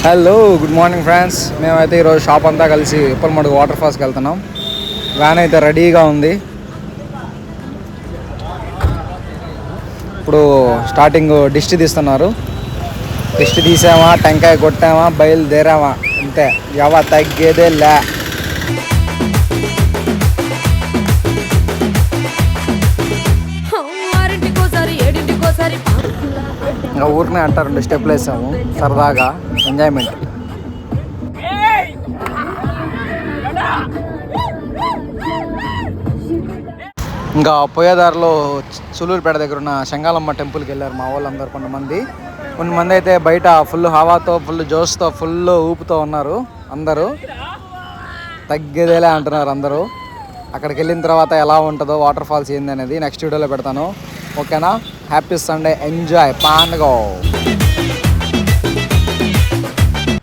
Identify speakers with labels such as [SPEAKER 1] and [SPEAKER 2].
[SPEAKER 1] Hello good morning friends. మేమైతే ఈరోజు shop అంతా కలిసి ఉప్పలమడుగు వాటర్ ఫాల్స్కి వెళ్తున్నాం. వ్యాన్ అయితే రెడీగా ఉంది. ఇప్పుడు స్టార్టింగ్ దిష్టి తీస్తున్నారు. దిష్టి తీసామా, టెంకాయ కొట్టామా, బయలుదేరామా, అంతే. ఎవ తగ్గేదే లే. ఇంకా ఊరినే అంటారు, 2 స్టెప్లు వేసాము సరదాగా, ఎంజాయ్మెంట్. ఇంకా పోయేదారిలో సులూరుపేట దగ్గర ఉన్న శంగాలమ్మ టెంపుల్కి వెళ్ళారు మా వాళ్ళందరూ. కొంతమంది అయితే బయట ఫుల్ హవాతో, ఫుల్ జోష్తో, ఫుల్ ఊపుతో ఉన్నారు. అందరూ తగ్గేదేలే అంటున్నారు అందరూ. అక్కడికి వెళ్ళిన తర్వాత ఎలా ఉంటుందో వాటర్ ఫాల్స్ ఏంది అనేది నెక్స్ట్ వీడియోలో పెడతాను. ఓకేనా? Happy Sunday, enjoy, పాన్గో.